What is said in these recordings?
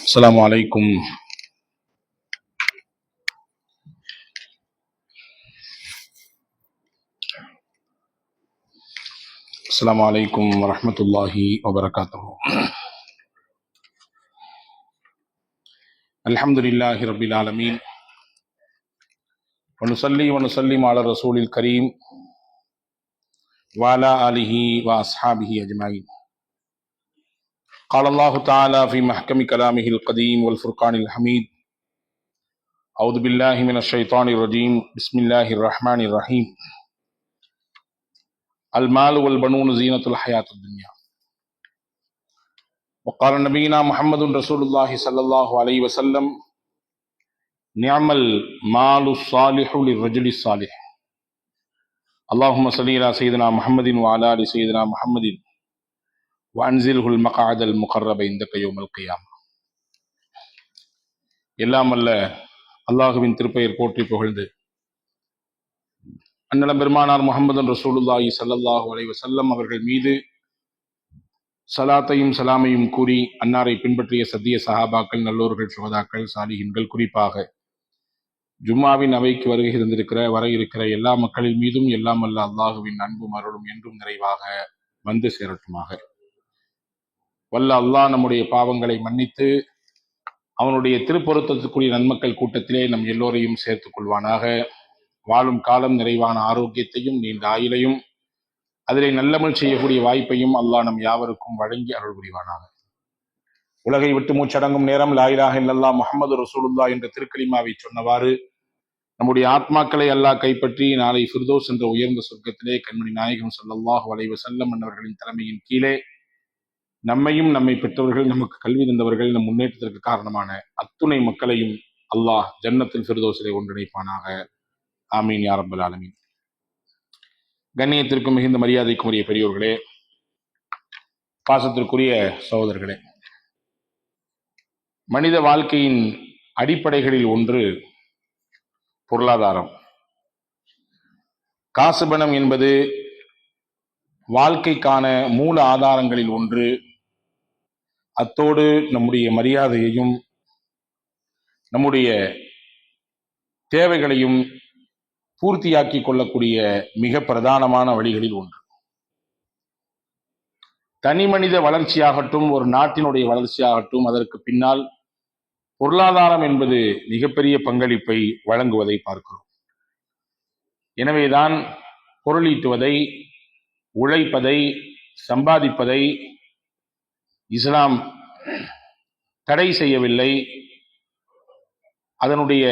السلام عليكم السلام عليكم ورحمة الله وبركاته. الحمد لله رب العالمين ونصلي ونسلم على الرسول الكريم وعلى آله وأصحابه أجمعين. قال الله تعالى في محكم كلامه القديم والفرقان الحميد: أعوذ بالله من الشيطان الرجيم، بسم الله الرحمن الرحيم. المال والبنون زينة الحياة الدنيا. وقال نبينا محمد رسول الله صلى الله عليه وسلم: نعم المال الصالح للرجل الصالح. اللهم صل على سيدنا محمد وعلى آل سيدنا محمد وأنزله المقعد المقرب عندك يوم القيامة. எல்லாம் அல்ல அல்லாஹுவின் திருப்பெயர் போற்றி புகழ்ந்து அன்னலம் பெருமானார் முஹம்மது ரசூலுல்லாஹி ஸல்லல்லாஹு அலைஹி வஸல்லம் அவர்கள் மீது சலாத்தையும் சலாமையும் கூறி அன்னாரை பின்பற்றிய சத்திய சஹாபாக்கள், நல்லோர்கள், சுஹதாக்கள், சாலிஹின்கள், குறிப்பாக ஜும்மாவின் அவைக்கு வருகை இருந்திருக்கிற வர இருக்கிற எல்லா மக்களின் மீதும் எல்லாம் அல்ல அல்லாஹுவின் அன்பும் அருளும் என்றும் நிறைவாக வந்து சேரட்டுமாக. வல்ல அல்லாஹ் நம்முடைய பாவங்களை மன்னித்து அவனுடைய திருப்பொருத்தத்துக்குரிய நன்மக்கள் கூட்டத்திலே நம் எல்லோரையும் சேர்த்துக் கொள்வானாக. வாழும் காலம் நிறைவான ஆரோக்கியத்தையும் நீண்ட ஆயுளையும் அதிலே நல்லமல் செய்யக்கூடிய வாய்ப்பையும் அல்லாஹ் நம் யாவருக்கும் வழங்கி அருள் புரிவானாக. உலகை விட்டு மூச்சடங்கும் நேரம் லா இலாஹ இல்லல்லாஹ் முஹம்மது ரசூலுல்லாஹ் என்ற திருக்கலிமாவை சொன்னவாறு நம்முடைய ஆத்மாக்களை அல்லாஹ் கைப்பற்றி நாளை ஃபிர்தௌஸ் என்ற உயர்ந்த சொர்க்கத்திலே கண்மணி நாயகம் ஸல்லல்லாஹு அலைஹி வஸல்லம் என்பவர்களின் தலைமையின் கீழே நம்மையும் நம்மை பெற்றவர்கள், நமக்கு கல்வி தந்தவர்கள், நம் முன்னேற்றத்திற்கு காரணமான அத்துணை மக்களையும் அல்லாஹ் ஜன்னத்தில் ஃபிர்தௌஸிலே ஒன்றிணைப்பானாக. ஆமீன் யா ரப்பல் ஆலமீன். கண்ணியத்திற்கும் மிகுந்த மரியாதைக்கும் உரிய பெரியோர்களே, பாசத்திற்குரிய சகோதரர்களே, மனித வாழ்க்கையின் அடிப்படைகளில் ஒன்று பொருளாதாரம். காசு பணம் என்பது வாழ்க்கைக்கான மூல ஆதாரங்களில் ஒன்று. அத்தோடு நம்முடைய மரியாதையையும் நம்முடைய தேவைகளையும் பூர்த்தியாக்கி கொள்ளக்கூடிய மிக பிரதானமான வழிகளில் ஒன்று. தனி மனித வளர்ச்சியாகட்டும், ஒரு நாட்டினுடைய வளர்ச்சியாகட்டும், அதற்கு பின்னால் பொருளாதாரம் என்பது மிகப்பெரிய பங்களிப்பை வழங்குவதை பார்க்கிறோம். எனவேதான் பொருளீட்டுவதை, உழைப்பதை, சம்பாதிப்பதை இஸ்லாம் தடை செய்யவில்லை. அதனுடைய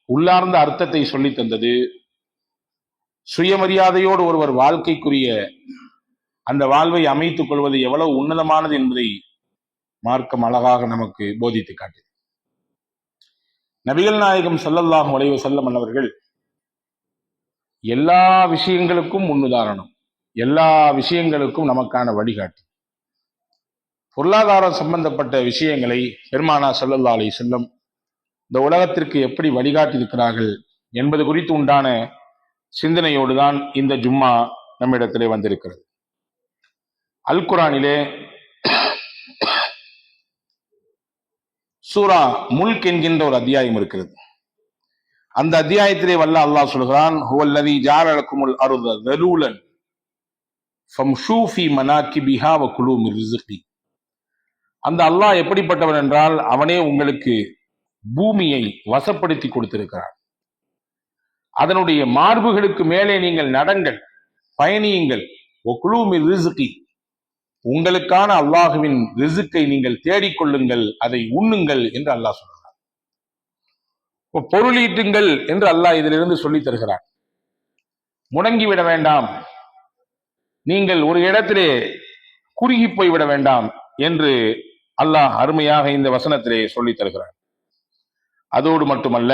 உள்ளார்ந்த அர்த்தத்தை சொல்லித் தந்தது. சுயமரியாதையோடு ஒருவர் வாழ்க்கைக்குரிய அந்த வாழ்வை அமைத்துக் கொள்வது எவ்வளவு உன்னதமானது என்பதை மார்க்கம் அழகாக நமக்கு போதித்து காட்டு. நபிகள் நாயகம் ஸல்லல்லாஹு அலைஹி வஸல்லம் அவர்கள் எல்லா விஷயங்களுக்கும் முன்னுதாரணம், எல்லா விஷயங்களுக்கும் நமக்கான வழிகாட்டி. பொருளாதாரம் சம்பந்தப்பட்ட விஷயங்களை பெருமானார் ஸல்லல்லாஹு அலைஹி வஸல்லம் இந்த உலகத்திற்கு எப்படி வழிகாட்டி இருக்கிறார்கள் என்பது குறித்து உண்டான சிந்தனையோடு தான் இந்த ஜும்மா நம்மிடத்திலே வந்திருக்கிறது. அல் குர்ஆனிலே சூரா முல்க் என்கின்ற ஒரு அத்தியாயம் இருக்கிறது. அந்த அத்தியாயத்திலே வல்ல அல்லாஹ் சொல்கிறான்: ஹுவல்லதீ ஜஅல லக்குமுல் அர்த தலூலன் ஃபம்ஷூ ஃபீ மனாகிபிஹா வகுலூ மின் ரிஸ்கி. அந்த அல்லாஹ் எப்படிப்பட்டவன் என்றால், அவனே உங்களுக்கு பூமியை வசப்படுத்தி கொடுத்திருக்கிறார். அதனுடைய மார்புகளுக்கு மேலே நீங்கள் நடங்கள், பயணியுங்கள். வகுலூ மின் ரிஸ்கி, உங்களுக்கான அல்லாஹுவின் ரிஸ்கை நீங்கள் தேடிக்கொள்ளுங்கள், அதை உண்ணுங்கள் என்று அல்லாஹ் சொல்கிறார். பொருளீட்டுங்கள் என்று அல்லாஹ் இதிலிருந்து சொல்லித் தருகிறார். முடங்கிவிட வேண்டாம், நீங்கள் ஒரு இடத்திலே குறுகி போய்விட வேண்டாம் என்று அல்லாஹ் அருமையாக இந்த வசனத்திலே சொல்லித் தருகிறார். அதோடு மட்டுமல்ல,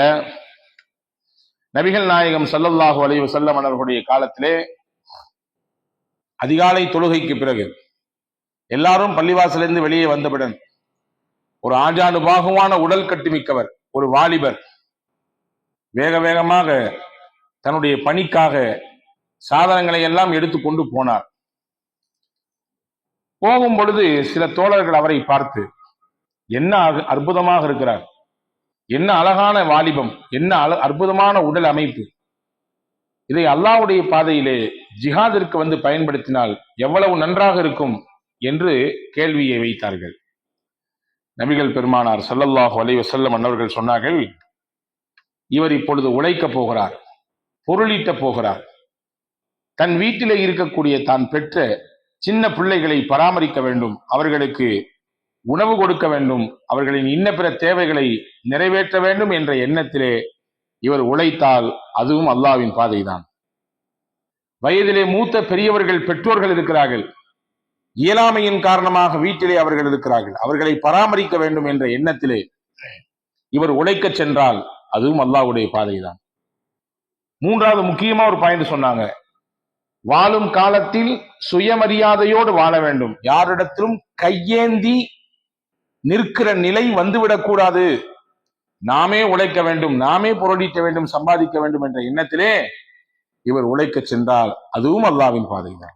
நபிகள் நாயகம் ஸல்லல்லாஹு அலைஹி வஸல்லம் அவர்களுடைய காலத்திலே அதிகாலை தொழுகைக்கு பிறகு எல்லாரும் பள்ளிவாசலிருந்து வெளியே வந்தவுடன் ஒரு ஆஜானுபாகுவான உடல் கட்டுமிக்கவர், ஒரு வாலிபர் வேக வேகமாக தன்னுடைய பணிக்காக சாதனங்களை எல்லாம் எடுத்துக்கொண்டு போனார். போகும் பொழுது சில தோழர்கள் அவரை பார்த்து, என்ன அற்புதமாக இருக்கிறார், என்ன அழகான வாலிபம், என்ன அற்புதமான உடல் அமைப்பு, இதை அல்லாஹ்வுடைய பாதையிலே ஜிஹாதிற்கு வந்து பயன்படுத்தினால் எவ்வளவு நன்றாக இருக்கும் என்று கேள்வியை வைத்தார்கள். நபிகள் பெருமானார் ஸல்லல்லாஹு அலைஹி வஸல்லம் அன்னவர்கள் சொன்னார்கள், இவர் இப்பொழுது உழைக்க போகிறார், பொருளீட்ட போகிறார், தன் வீட்டிலே இருக்கக்கூடிய தான் பெற்ற சின்ன பிள்ளைகளை பராமரிக்க வேண்டும், அவர்களுக்கு உணவு கொடுக்க வேண்டும், அவர்களின் இன்ன பிற தேவைகளை நிறைவேற்ற வேண்டும் என்ற எண்ணத்திலே இவர் உழைத்தால் அதுவும் அல்லாஹ்வின் பாதைதான். வயதிலே மூத்த பெரியவர்கள் பெற்றோர்கள் இருக்கிறார்கள், இயலாமையின் காரணமாக வீட்டிலே அவர்கள் இருக்கிறார்கள், அவர்களை பராமரிக்க வேண்டும் என்ற எண்ணத்திலே இவர் உழைக்க சென்றால் அதுவும் அல்லாஹ்வுடைய பாதைதான். மூன்றாவது முக்கியமா ஒரு பாயிண்ட் சொன்னாங்க, வாழும் காலத்தில் சுயமரியாதையோடு வாழ வேண்டும், யாரிடத்திலும் கையேந்தி நிற்கிற நிலை வந்துவிடக்கூடாது, நாமே உழைக்க வேண்டும், நாமே பொருளீட்ட வேண்டும், சம்பாதிக்க வேண்டும் என்ற எண்ணத்திலே இவர் உழைக்க சென்றால் அதுவும் அல்லாஹ்வின் பாதைதான்.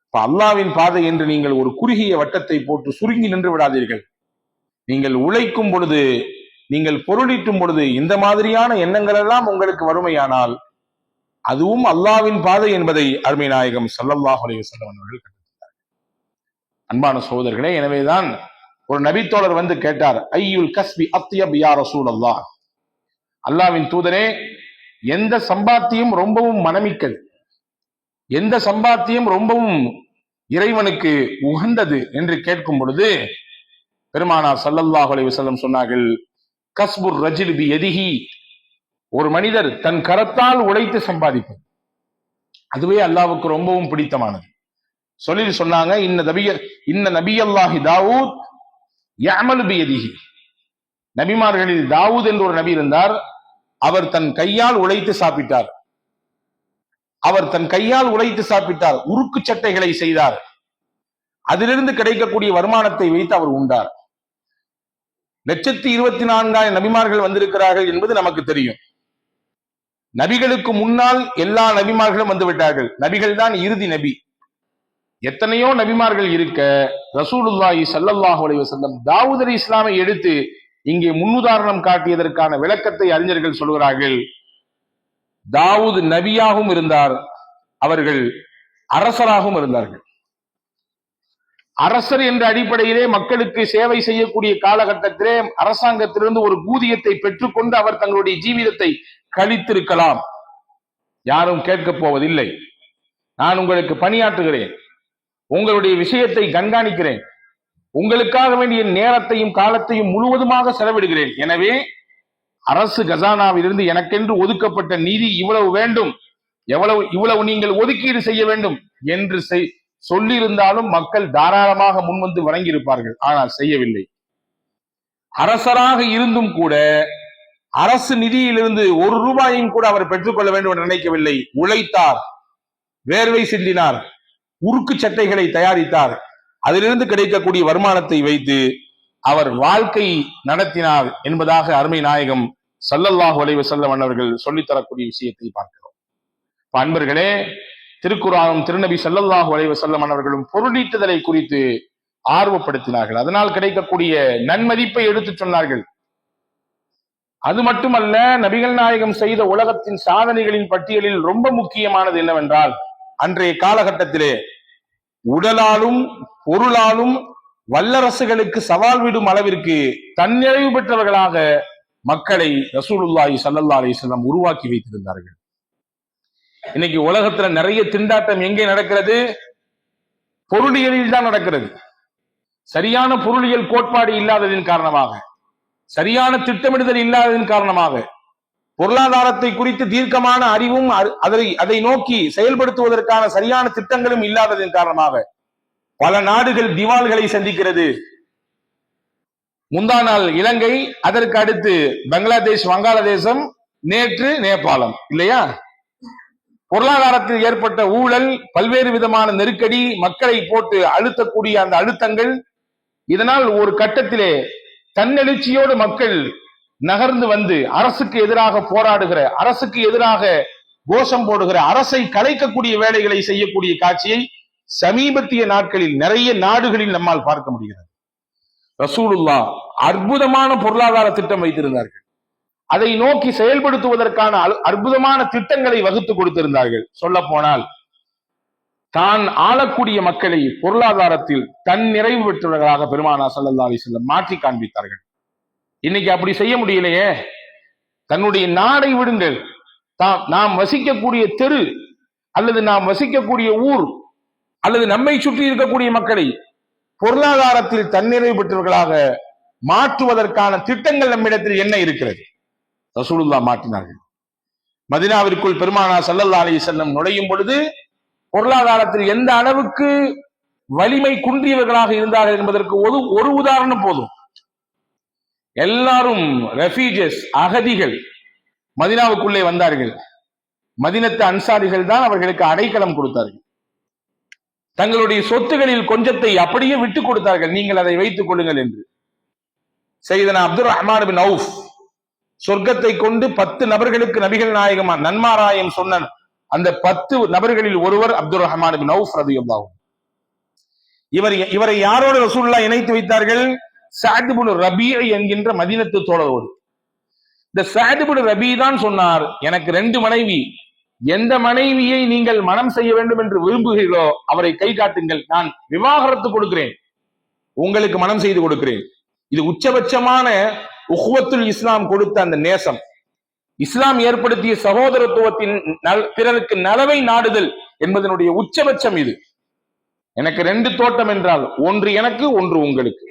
இப்ப அல்லாஹ்வின் பாதை என்று நீங்கள் ஒரு குறுகிய வட்டத்தை போட்டு சுருங்கி நின்று விடாதீர்கள். நீங்கள் உழைக்கும் பொழுது, நீங்கள் பொருளீட்டும் பொழுது இந்த மாதிரியான எண்ணங்கள் எல்லாம் உங்களுக்கு வறுமையானால் அதுவும் அல்லாஹ்வின் பாதை என்பதை அருமை நாயகம் ஸல்லல்லாஹு அலைஹி வஸல்லம் அவர்கள் கண்டித்தார். அன்பான சகோதரர்களே, எனவேதான் ஒரு நபித்தோழர் வந்து கேட்டார், ஐயுல் கஸ்பி அத்யப் யா ரசூலல்லாஹ், அல்லாஹ்வின் தூதரே, எந்த சம்பாத்தியம் ரொம்பவும் மனமிக்கது, எந்த சம்பாத்தியம் ரொம்பவும் இறைவனுக்கு உகந்தது என்று கேட்கும் பொழுது பெருமானார் ஸல்லல்லாஹு அலைஹி வஸல்லம் சொன்னார்கள், கஸ்புர் ரஜில் பி யதிஹி, ஒரு மனிதர் தன் கரத்தால் உழைத்து சம்பாதிப்பது, அதுவே அல்லாஹ்வுக்கு ரொம்பவும் பிடித்தமானது. சொல்லி சொன்னாங்க, இன்ன நபியல்லாஹி தாவூத் யஅமலு பி யதிஹி, நபிமார்களில் தாவூத் என்று ஒரு நபி இருந்தார், அவர் தன் கையால் உழைத்து சாப்பிட்டார், அவர் தன் கையால் உழைத்து சாப்பிட்டார், உருக்கு சட்டைகளை செய்தார், அதிலிருந்து கிடைக்கக்கூடிய வருமானத்தை வைத்து அவர் உண்டார். 124,000 நபிமார்கள் வந்திருக்கிறார்கள் என்பது நமக்கு தெரியும். நபிகளுக்கு முன்னால் எல்லா நபிமார்களும் வந்து விட்டார்கள், நபிகள் தான் இறுதி நபி. எத்தனையோ நபிமார்கள் இருக்க ரசூலுல்லாஹி ஸல்லல்லாஹு அலைஹி வஸல்லம் தாவூத் அலைஹிஸ்ஸலாமை எடுத்து இங்கே முன்னுதாரணம் காட்டியதற்கான விளக்கத்தை அறிஞர்கள் சொல்கிறார்கள். தாவூத் நபியாகவும் இருந்தார், அவர்கள் அரசராகவும் இருந்தார்கள். அரசர் என்ற அடிப்படையிலே மக்களுக்கு சேவை செய்யக்கூடிய காலகட்டத்திலே அரசாங்கத்திலிருந்து ஒரு ஊதியத்தை பெற்றுக்கொண்டு அவர் தங்களுடைய ஜீவிதத்தை கழித்திருக்கலாம், யாரும் கேட்கப் போவதில்லை. நான் உங்களுக்கு பணியாற்றுகிறேன், உங்களுடைய விஷயத்தை கண்காணிக்கிறேன், உங்களுக்காக வேண்டிய நேரத்தையும் காலத்தையும் முழுவதுமாக செலவிடுகிறேன், எனவே அரசு கஜானாவிலிருந்து எனக்கென்று ஒதுக்கப்பட்ட நிதி இவ்வளவு வேண்டும், இவ்வளவு நீங்கள் ஒதுக்கீடு செய்ய வேண்டும் என்று சொல்லியிருந்தாலும் மக்கள் தாராளமாக முன்வந்து வழங்கியிருப்பார்கள். ஆனால் செய்யவில்லை. அரசராக இருந்தும் கூட அரசு நிதியிலிருந்து ஒரு ரூபாயும் கூட அவர் பெற்றுக்கொள்ள வேண்டும் என்று நினைக்கவில்லை. உழைத்தார், வேர்வை சிந்தினார், உருக்கு சட்டைகளை தயாரித்தார், அதிலிருந்து கிடைக்கக்கூடிய வருமானத்தை வைத்து அவர் வாழ்க்கை நடத்தினார் என்பதாக அருமை நாயகம் ஸல்லல்லாஹு அலைஹி வஸல்லம் அவர்கள் சொல்லித்தரக்கூடிய விஷயத்தை பார்க்கிறோம். அன்பர்களே, திருக்குர்ஆனும் திருநபி ஸல்லல்லாஹு அலைஹி வஸல்லம் அவர்களும் பொருளீட்டுதலை குறித்து ஆர்வப்படுத்தினார்கள். அதனால் கிடைக்கக்கூடிய நன்மதிப்பை எடுத்து சொன்னார்கள். அது மட்டுமல்ல, நபிகள் நாயகம் செய்த உலகத்தின் சாதனைகளின் பட்டியலில் ரொம்ப முக்கியமானது என்னவென்றால், அன்றைய காலகட்டத்திலே உடலாலும் பொருளாலும் வல்லரசுகளுக்கு சவால் விடும் அளவிற்கு தன்னிறைவு பெற்றவர்களாக மக்களை ரசூலுல்லாஹி ஸல்லல்லாஹு அலைஹி வஸல்லம் உருவாக்கி வைத்திருந்தார்கள். இன்னைக்கு உலகத்துல நிறைய திண்டாட்டம் எங்கே நடக்கிறது? பொருளியலில் தான் நடக்கிறது. சரியான பொருளியல் கோட்பாடு இல்லாததின் காரணமாக, சரியான திட்டமிடுதல் இல்லாததின் காரணமாக, பொருளாதாரத்தை குறித்து தீர்க்கமான அறிவும் அதை நோக்கி செயல்படுத்துவதற்கான சரியான திட்டங்களும் இல்லாததின் காரணமாக பல நாடுகள் திவால்களை சந்திக்கிறது. முந்தா நாள் இலங்கை, அதற்கு அடுத்து பங்களாதேஷ், வங்காளதேசம், நேற்று நேபாளம், இல்லையா? பொருளாதாரத்தில் ஏற்பட்ட ஊழல், பல்வேறு விதமான நெருக்கடி, மக்களை போட்டு அழுத்தக்கூடிய அந்த அழுத்தங்கள், இதனால் ஒரு கட்டத்திலே தன்னெழுச்சியோடு மக்கள் நகர்ந்து வந்து அரசுக்கு எதிராக போராடுகிற, அரசுக்கு எதிராக கோஷம் போடுகிற, அரசை கலைக்கக்கூடிய வேலைகளை செய்யக்கூடிய காட்சியை சமீபத்திய நாட்களில் நிறைய நாடுகளில் நம்மால் பார்க்க முடிகிறது. ரசூலுல்லாஹ் அற்புதமான பொருளாதார திட்டம் வைத்திருந்தார்கள். அதை நோக்கி செயல்படுத்துவதற்கான அற்புதமான திட்டங்களை வகுத்து கொடுத்திருந்தார்கள். சொல்ல போனால் தான் ஆளக்கூடிய மக்களை பொருளாதாரத்தில் தன் நிறைவு பெற்றவர்களாக பெருமானார் ஸல்லல்லாஹு அலைஹி வஸல்லம் மாற்றி காண்பித்தார்கள். இன்னைக்கு அப்படி செய்ய முடியலையே. தன்னுடைய நாடை விடுங்கள், நாம் வசிக்கக்கூடிய தெரு அல்லது நாம் வசிக்கக்கூடிய ஊர் அல்லது நம்மை சுற்றி இருக்கக்கூடிய மக்களை பொருளாதாரத்தில் தன்னிறைவு பெற்றவர்களாக மாற்றுவதற்கான திட்டங்கள் நம்மிடத்தில் என்ன இருக்கிறது? ரசூலுல்லாஹ் மாற்றினார்கள். மதீனாவிற்குள் பெருமானார் ஸல்லல்லாஹு அலைஹி வஸல்லம் நுழையும் பொழுது பொருளாதாரத்தில் எந்த அளவுக்கு வலிமை குன்றியவர்களாக இருந்தார்கள் என்பதற்கு ஒரு உதாரணம் போதும். எல்லாரும் ரெஃப்யூஜிஸ், அகதிகள் மதீனாவுக்குள்ளே வந்தார்கள். மதீனத்து அன்சாரிகள் தான் அவர்களுக்கு அடைக்கலம் கொடுத்தார்கள். தங்களுடைய சொத்துகளில் கொஞ்சத்தை அப்படியே விட்டுக் கொடுத்தார்கள், நீங்கள் அதை வைத்துக் கொள்ளுங்கள் என்று. சையதுனா அப்துர் ரஹ்மான் பின் அவுஃப் சொர்க்கத்தை கொண்டு 10 நபர்களுக்கு நபிகள் நாயகம் நன்மாராயம் சொன்ன அந்த 10 நபர்களில் ஒருவர் அப்துர் ரஹ்மான் பின் அவுஃப் ரலியல்லாஹு அன்ஹு. இவரை யாரோடு ரசூலுல்லாஹ் இணைத்து வைத்தார்கள்? சஅத் இப்னு ரபீ என்கின்ற மதீனத்து தோழரோடு. இந்த சஅத் இப்னு ரபீ தான் சொன்னார், எனக்கு 2 மனைவி, எந்த மனைவியை நீங்கள் மனம் செய்ய வேண்டும் என்று விரும்புகிறீர்களோ அவரை கை காட்டுங்கள், நான் விவாகரத்து கொடுக்கிறேன், உங்களுக்கு மனம் செய்து கொடுக்கிறேன். இது உச்சபட்சமான உஹ்வத்துல் இஸ்லாம் கொடுத்த அந்த நேசம், இஸ்லாம் ஏற்படுத்திய சகோதரத்துவத்தின் பிறருக்கு நலவை நாடுதல் என்பதனுடைய உச்சபட்சம் இது. எனக்கு 2 தோட்டம் என்றால் ஒன்று எனக்கு, ஒன்று உங்களுக்கு.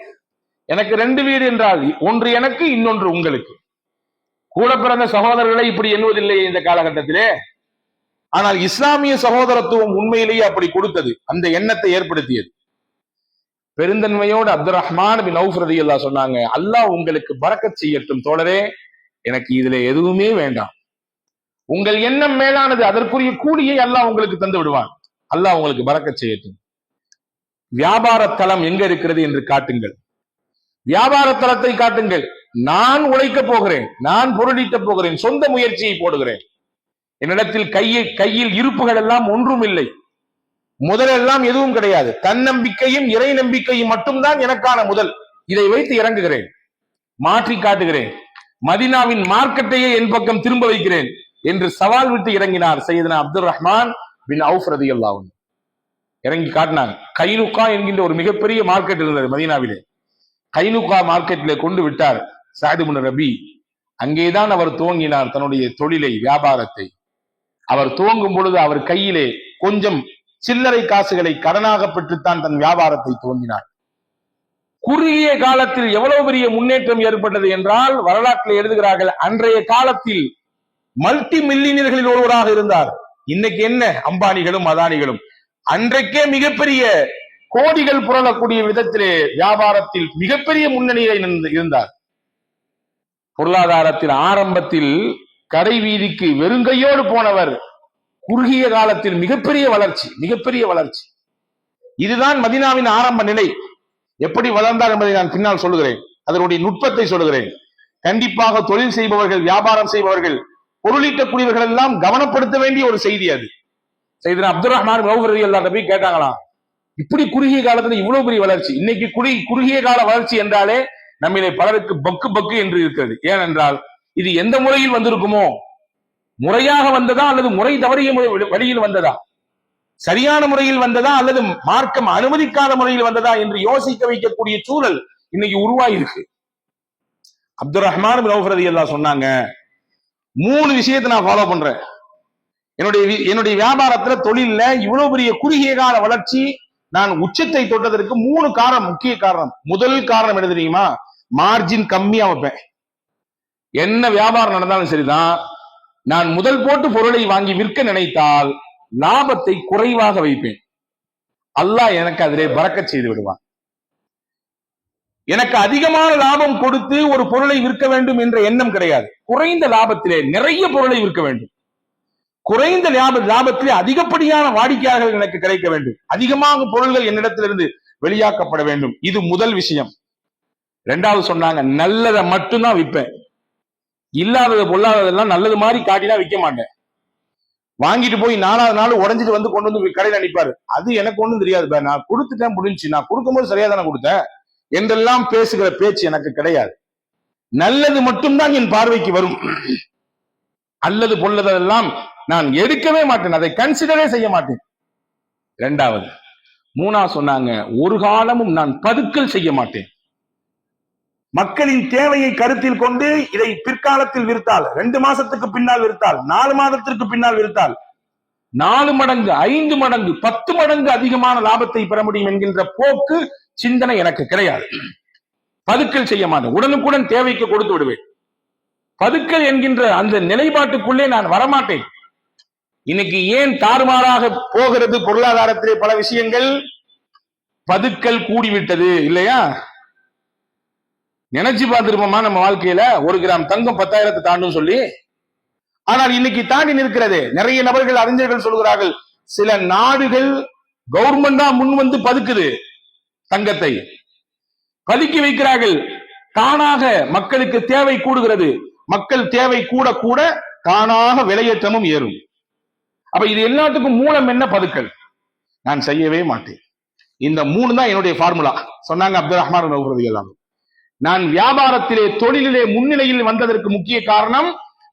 எனக்கு 2 வீடு என்றால் ஒன்று எனக்கு, இன்னொன்று உங்களுக்கு. கூட பிறந்த சகோதரர்களை இப்படி எண்ணுவதில்லை இந்த காலகட்டத்திலே. ஆனால் இஸ்லாமிய சகோதரத்துவம் உண்மையிலேயே அப்படி கொடுத்தது, அந்த எண்ணத்தை ஏற்படுத்தியது. பெருந்தன்மையோடு அப்துர் ரஹ்மான் பின் அவுஃப் ரலியல்லாஹு சொன்னாங்க, அல்லாஹ் உங்களுக்கு பரக்கத் செய்யட்டும் தோழரே, எனக்கு இதுல எதுவுமே வேண்டாம், உங்கள் எண்ணம் மேலானது, அதற்குரிய கூலியை அல்லாஹ் உங்களுக்கு தந்து விடுவான், அல்லாஹ் உங்களுக்கு பரக்கத் செய்யட்டும். வியாபார தளம் எங்க இருக்கிறது என்று காட்டுங்கள், வியாபார தளத்தை காட்டுங்கள், நான் உழைக்க போகிறேன், நான் பொருளீட்ட போகிறேன், சொந்த முயற்சியை போடுகிறேன், என்னிடத்தில் கையில் இருப்புகள் எல்லாம் ஒன்றும் இல்லை, முதலெல்லாம் எதுவும் கிடையாது, தன்னம்பிக்கையும் இறை நம்பிக்கையும் மட்டும்தான் எனக்கான முதல், இதை வைத்து இறங்குகிறேன், மாற்றி காட்டுகிறேன், மதீனாவின் மார்க்கெட்டையே என் பக்கம் திரும்ப வைக்கிறேன் என்று சவால் விட்டு இறங்கினார் சையதுனா அப்துர் ரஹ்மான் பின் அவுஃப் ரலியல்லாஹு அன்ஹு. இறங்கி காட்டினாங்க. கைனுகா என்கின்ற ஒரு மிகப்பெரிய மார்க்கெட் இருந்தது மதீனாவிலே. கைனுகா மார்க்கெட்டிலே கொண்டு விட்டார் சஅத் இப்னு ரபீ. அங்கேதான் அவர் துவங்கினார் தன்னுடைய தொழிலை, வியாபாரத்தை. அவர் துவங்கும் பொழுது அவர் கையிலே கொஞ்சம் சில்லறை காசுகளை கடனாக பெற்றுத்தான் தன் வியாபாரத்தை துவங்கினார். குறுகிய காலத்தில் எவ்வளவு பெரிய முன்னேற்றம் ஏற்பட்டது என்றால் வரலாற்றில் எழுதுகிறார்கள், அன்றைய காலத்தில் மல்டி மில்லியனர்களில் ஒருவராக இருந்தார். இன்னைக்கு என்ன அம்பானிகளும் அதானிகளும், அன்றைக்கே மிகப்பெரிய கோடிகள் புரளக்கூடிய விதத்திலே வியாபாரத்தில் மிகப்பெரிய முன்னணியில் இருந்தார். பொருளாதாரத்தில் ஆரம்பத்தில் கடை வீதிக்கு வெறுங்கையோடு போனவர் குறுகிய காலத்தில் மிகப்பெரிய வளர்ச்சி, மிகப்பெரிய வளர்ச்சி. இதுதான் மதீனாவின் ஆரம்ப நிலை. எப்படி வளர்ந்தார் என்பதை நான் பின்னால் சொல்லுகிறேன், அதனுடைய நுட்பத்தை சொல்லுகிறேன். கண்டிப்பாக தொழில் செய்பவர்கள், வியாபாரம் செய்பவர்கள், பொருளீட்டக்கூடியவர்கள் எல்லாம் கவனப்படுத்த வேண்டிய ஒரு செய்தி அது. சையதுனா அப்துர் ரஹ்மான் பின் அவுஃப் ரலியல்லாஹு அன்ஹு கேட்டாங்களாம், இப்படி குறுகிய காலத்துல இவ்வளவு பெரிய வளர்ச்சி. இன்னைக்கு குறுகிய கால வளர்ச்சி என்றாலே நம்மிலே பலருக்கு பக்கு பக்கு என்று இருக்கிறது. ஏனென்றால் இது எந்த முறையில் வந்திருக்குமோ, முறையாக வந்ததா அல்லது முறை தவறிய வழியில் வந்ததா, சரியான முறையில் வந்ததா அல்லது மார்க்கம் அனுமதிக்காத முறையில் வந்ததா என்று யோசிக்க வைக்கக்கூடிய சூழல் இன்னைக்கு உருவாயிருக்கு. அப்துர் ரஹ்மான் பின் அவுஃப் ரலியல்லாஹு சொன்னாங்க, 3 விஷயத்தை நான் ஃபாலோ பண்றேன். என்னுடைய வியாபாரத்துல, தொழில்ல இவ்வளவு பெரிய குறுகிய கால வளர்ச்சி, நான் உச்சத்தை தொட்டதற்கு 3 காரணம், முக்கிய காரணம். முதல் காரணம் என்ன தெரியுமா? மார்ஜின் கம்மியா வைப்பேன். என்ன வியாபாரம் நடந்தாலும் சரிதான், நான் முதல் போட்டு பொருளை வாங்கி விற்க நினைத்தால் லாபத்தை குறைவாக வைப்பேன். அல்லாஹ் எனக்கு அதிலே பரக்கத் செய்து விடுவான். எனக்கு அதிகமான லாபம் கொடுத்து ஒரு பொருளை விற்க வேண்டும் என்ற எண்ணம் கிடையாது. குறைந்த லாபத்திலே நிறைய பொருளை விற்க வேண்டும், குறைந்த லாபத்திலே அதிகப்படியான வாடிக்கையாளர்கள் எனக்கு கிடைக்க வேண்டும், அதிகமாக பொருள்கள் என்னிடத்திலிருந்து வெளியாக்கப்பட வேண்டும். இது முதல் விஷயம். 2வது சொன்னாங்க, நல்லதை மட்டும்தான் விற்பேன், இல்லாதது பொல்லாததெல்லாம் நல்லது மாதிரி காட்டினா விற்க மாட்டேன். வாங்கிட்டு போய் 4வது நாள் உடைஞ்சிட்டு வந்து கொண்டு வந்து கடையில் அனுப்பாரு. அது எனக்கு ஒண்ணும் தெரியாது, நான் கொடுத்துட்டேன் முடிஞ்சு, நான் கொடுக்கும்போது சரியா தானே கொடுத்தேன் என்றெல்லாம் பேசுகிற பேச்சு எனக்கு கிடையாது. நல்லது மட்டும்தான் என் பார்வைக்கு வரும். அல்லது பொல்லதெல்லாம் நான் எடுக்கவே மாட்டேன், அதை கன்சிடரே செய்ய மாட்டேன். 2வது 3வது சொன்னாங்க, ஒரு காலமும் நான் பதுக்கல் செய்ய மாட்டேன். மக்களின் தேவையை கருத்தில் கொண்டு இதை பிற்காலத்தில் விற்றால், 2 மாசத்துக்கு பின்னால் விற்றால், 4 மாதத்திற்கு பின்னால் விற்றால் 4 மடங்கு 5 மடங்கு 10 மடங்கு அதிகமான லாபத்தை பெற முடியும் என்கின்ற போக்கு சிந்தனை எனக்கு கிடையாது. பதுக்கல் செய்ய மாட்டேன், உடனுக்குடன் தேவைக்கு கொடுத்து விடுவேன். பதுக்கல் என்கின்ற அந்த நிலைப்பாட்டுக்குள்ளே நான் வரமாட்டேன். இன்னைக்கு ஏன் தாறுமாறாக போகிறது பொருளாதாரத்திலே பல விஷயங்கள்? பதுக்கல் கூடிவிட்டது இல்லையா? நினைச்சு பார்த்திருப்போமா நம்ம வாழ்க்கையில 1 கிராம் தங்கம் 10,000 தாண்டும் சொல்லி? ஆனால் இன்னைக்கு தாண்டி நிற்கிறது. நிறைய நபர்கள், அறிஞர்கள் சொல்கிறார்கள், சில நாடுகள் கவர்மெண்டா முன் வந்து பதுக்குது, தங்கத்தை பதுக்கி வைக்கிறார்கள். தானாக மக்களுக்கு தேவை கூடுகிறது, மக்கள் தேவை கூட கூட தானாக விலையேற்றமும் ஏறும். அப்ப இது எல்லாத்துக்கும் மூலம் என்ன? பதுக்கல். நான் செய்யவே மாட்டேன். இந்த 3 தான் என்னுடைய ஃபார்முலா சொன்னாங்க அப்துல் ரஹ்மான் ரஹ்மத்துல்லாஹி. நான் வியாபாரத்திலே, தொழிலிலே முன்னிலையில் வந்ததற்கு முக்கிய காரணம்,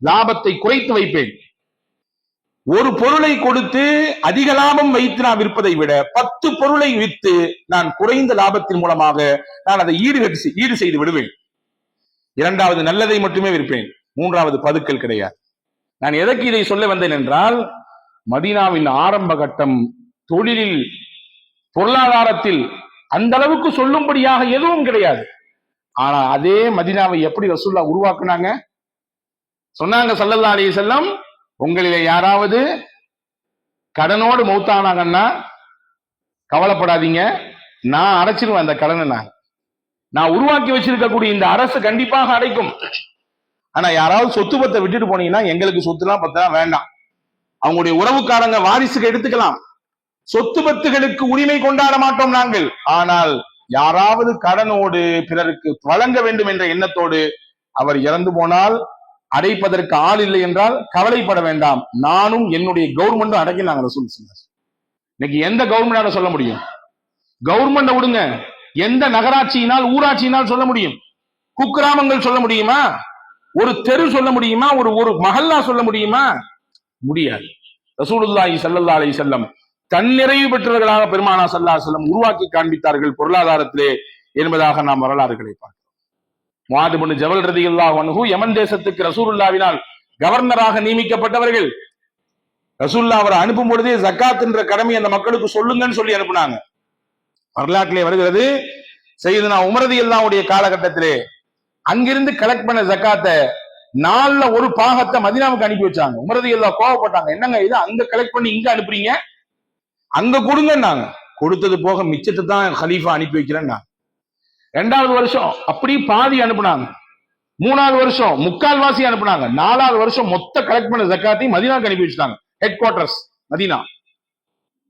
லாபத்தை குறைத்து வைப்பேன். ஒரு பொருளை கொடுத்து அதிக லாபம் வைத்து நான் விற்பதை விட 10 பொருளை விற்று நான் குறைந்த லாபத்தின் மூலமாக நான் அதை ஈடு செய்து விடுவேன். 2வது நல்லதை மட்டுமே விற்பேன். 3வது பதுக்கல் கிடையாது. நான் எதற்கு இதை சொல்ல வந்தேன் என்றால், மதீனாவின் ஆரம்ப கட்டம் தொழிலில், பொருளாதாரத்தில் அந்த அளவுக்கு சொல்லும்படியாக எதுவும் கிடையாது. ஆனா அதே மதீனாவை எப்படி ரசூலுல்லாஹ் உருவாக்குனாங்க? சொன்னாங்க ஸல்லல்லாஹு அலைஹி வஸல்லம், உங்களிலே யாராவது கடனோடு மௌத்தானாங்கன்னா கவலைப்படாதீங்க, நான் அடைச்சிருவேன் அந்த கடனை. நான் உருவாக்கி வச்சிருக்கக்கூடிய இந்த அரசு கண்டிப்பாக அடைக்கும். ஆனா யாராவது சொத்து பத்தை விட்டுட்டு போனீங்கன்னா, எங்களுக்கு சொத்துலாம் பத்தலாம் வேண்டாம், அவங்களுடைய உறவுக்காரங்க வாரிசுக்கு எடுத்துக்கலாம், சொத்து பத்துகளுக்கு உரிமை கொண்டாட மாட்டோம் நாங்கள். ஆனால் யாராவது கடனோடு பிறருக்கு வழங்க வேண்டும் என்ற எண்ணத்தோடு அவர் இறந்து போனால், அடைப்பதற்கு ஆள் இல்லை என்றால் கவலைப்பட வேண்டாம், நானும் என்னுடைய கவர்மெண்டும் அடக்கி நாங்கள் ரசூல் சொன்னார். இன்னைக்கு எந்த கவர்மெண்டால சொல்ல முடியும்? கவர்மெண்ட விடுங்க, எந்த நகராட்சியினால், ஊராட்சியினால் சொல்ல முடியும்? குக்கிராமங்கள் சொல்ல முடியுமா? ஒரு தெரு சொல்ல முடியுமா? ஒரு மஹல்லா சொல்ல முடியுமா? முடியாது. ரசூலுல்லாஹி ஸல்லல்லாஹு அலைஹி வஸல்லம் தன்னிறைவு பெற்றவர்களாக பெருமானார் ஸல்லல்லாஹு அலைஹி வஸல்லம் உருவாக்கி காண்பித்தார்கள் பொருளாதாரத்திலே என்பதாக நாம் வரலாறுகளை பார்க்கிறோம். முஆத் இப்னு ஜபல் ரலியல்லாஹு அன்ஹு யமன் தேசத்துக்கு ரசூலுல்லாஹ்வினால் கவர்னராக நியமிக்கப்பட்டவர்கள். ரசூலுல்லாஹ் அவரை அனுப்பும் பொழுதே ஜக்காத் என்ற கடமை அந்த மக்களுக்கு சொல்லுங்கன்னு சொல்லி அனுப்புனாங்க. வரலாற்றிலே வருகிறது, சையதுனா உமர் ரலியல்லாஹு அன்ஹுடைய காலகட்டத்திலே அங்கிருந்து கலெக்ட் பண்ண ஜக்காத்தை 4ல ஒரு பாகத்தை மதீனாவுக்கு அனுப்பி வச்சாங்க. உமர் ரலியல்லாஹு கோவப்பட்டாங்க, என்னங்க இது அங்க கலெக்ட் பண்ணி இங்க அனுப்புறீங்க, அங்க கொடுங்கன்னாங்க. கொடுத்தது போக மிச்சத்தை தான் ஹலீஃபா அனுப்பி வைக்கிறேன்னா. 2வது வருஷம் அப்படி பாதி அனுப்புனாங்க. 3வது வருஷம் 3/4 அனுப்புனாங்க. 4வது வருஷம் மொத்த கலெக்ட் பண்ண ஜக்காத்தையும் மதீனாவுக்கு அனுப்பி வச்சுட்டாங்க. Headquarters Medina.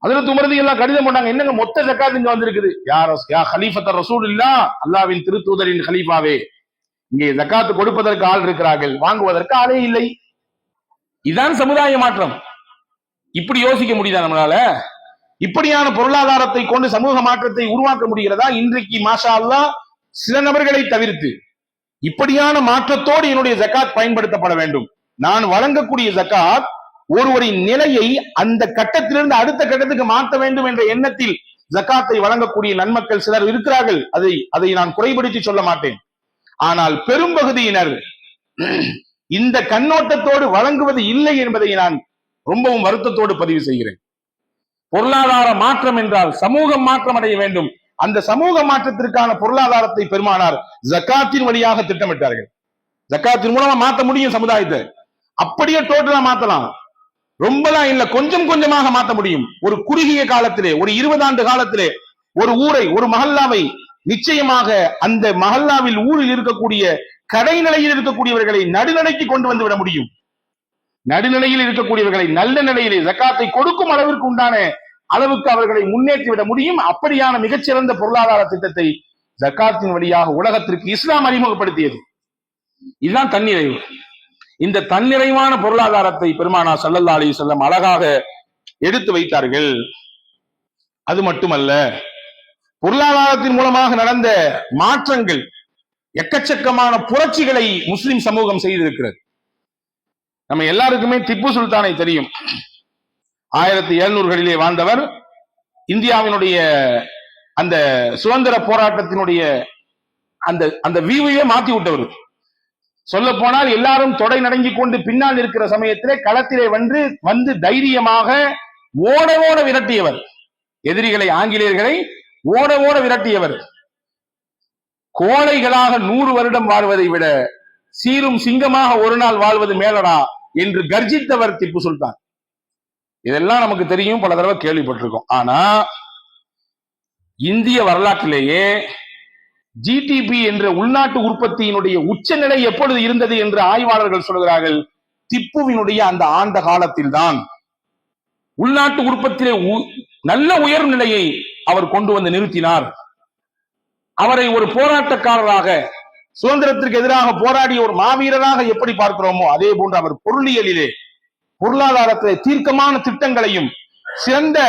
ஹஜ்ரத் உமர் ரலியல்லாஹு கடிதம் போட்டாங்க, என்னங்க மொத்த ஜக்காத் இங்க வந்திருக்குது. யா ஹலீஃபத்த ரசூலுல்லாஹ், அல்லாஹ்வின் திருத்தூதரின் ஹலீஃபாவே, இங்கே ஜக்காத் கொடுப்பதற்கு ஆள் இருக்கிறார்கள், வாங்குவதற்கு ஆளே இல்லை. இதுதான் சமுதாய மாற்றம். இப்படி யோசிக்க முடியுதா நம்மளால? இப்படியான பொருளாதாரத்தை கொண்டு சமூக மாற்றத்தை உருவாக்க முடிகிறதா? இன்றைக்கு மாஷா அல்லாஹ் சில நபர்களை தவிர்த்து இப்படியான மாற்றத்தோடு என்னுடைய ஜக்காத் பயன்படுத்தப்பட வேண்டும். நான் வழங்கக்கூடிய ஜக்காத் ஒருவரின் நிலையை அந்த கட்டத்திலிருந்து அடுத்த கட்டத்துக்கு மாற்ற வேண்டும் என்ற எண்ணத்தில் ஜக்காத்தை வழங்கக்கூடிய நன்மக்கள் சிலர் இருக்கிறார்கள். அதை நான் குறைபடுத்தி சொல்ல மாட்டேன். ஆனால் பெரும்பகுதியினர் இந்த கண்ணோட்டத்தோடு வழங்குவது இல்லை என்பதை நான் ரொம்பவும் வருத்தத்தோடு பதிவு செய்கிறேன். பொருளாதார மாற்றம் என்றால் சமூகம் மாற்றம் அடைய வேண்டும். அந்த சமூக மாற்றத்திற்கான பொருளாதாரத்தை பெருமானார் ஜக்காத்தின் வழியாக திட்டமிட்டார்கள். ஜக்காத்தின் மூலமா மாற்ற முடியும் சமுதாயத்தை. அப்படியே டோட்டலா மாத்தலாம், ரொம்பலாம் இல்ல, கொஞ்சம் கொஞ்சமாக மாற்ற முடியும். ஒரு குறுகிய காலத்திலே, ஒரு 20 ஆண்டு காலத்திலே ஒரு ஊரை, ஒரு மஹல்லாவை நிச்சயமாக அந்த மஹல்லாவில் ஊரில் இருக்கக்கூடிய கடைநிலையில் இருக்கக்கூடியவர்களை நடுநிலைக்கு கொண்டு வந்து விட முடியும். நடுநிலையில் இருக்கக்கூடியவர்களை நல்ல நிலையிலே ஜக்காத்தை கொடுக்கும் அளவிற்கு உண்டான அளவுக்கு அவர்களை முன்னேற்றி விட முடியும். அப்படியான மிகச்சிறந்த பொருளாதார திட்டத்தை ஜக்காத்தின் வழியாக உலகத்திற்கு இஸ்லாம் அறிமுகப்படுத்தியது. இதுதான் தன்னிறைவு. இந்த தன்னிறைவான பொருளாதாரத்தை பெருமானா ஸல்லல்லாஹு அலைஹி வஸல்லம் அழகாக எடுத்து வைத்தார்கள். அது மட்டுமல்ல, பொருளாதாரத்தின் மூலமாக நடந்த மாற்றங்கள், எக்கச்சக்கமான புரட்சிகளை முஸ்லிம் சமூகம் செய்திருக்கிறது. நம்ம எல்லாருக்குமே திப்பு சுல்தானை தெரியும். 1700களிலே வாழ்ந்தவர். இந்தியாவினுடைய அந்த சுதந்திர போராட்டத்தினுடைய அந்த அந்த வியூவையே மாத்தி விட்டவர். சொல்ல போனால் எல்லாரும் தொடை நடுங்கிக் கொண்டு பின்னால் இருக்கிற சமயத்திலே களத்திலே வந்து தைரியமாக ஓட ஓட விரட்டியவர். எதிரிகளை, ஆங்கிலேயர்களை ஓட ஓட விரட்டியவர். கோழைகளாக 100 வருடம் வாழ்வதை விட சீரும் சிங்கமாக ஒரு நாள் வாழ்வது மேலடா என்று கர்ஜித்தவர் திப்பு சுல்தான். இதெல்லாம் நமக்கு தெரியும், பல தடவை கேள்விப்பட்டிருக்கோம். ஆனா இந்திய வரலாற்றிலேயே ஜிடிபி என்ற உள்நாட்டு உற்பத்தியினுடைய உச்சநிலை எப்பொழுது இருந்தது என்று ஆய்வாளர்கள் சொல்கிறார்கள், திப்புவினுடைய அந்த ஆண்ட காலத்தில் தான் உள்நாட்டு உற்பத்தியிலே நல்ல உயர்நிலையை அவர் கொண்டு வந்து நிறுத்தினார். அவரை ஒரு போராட்டக்காரராக, சுதந்திரத்திற்கு எதிராக போராடிய ஒரு மாவீரராக எப்படி பார்க்கிறோமோ அதே போன்று அவர் பொருளியலிலே, பொருளாதாரத்திலே தீர்க்கமான திட்டங்களையும் சிறந்த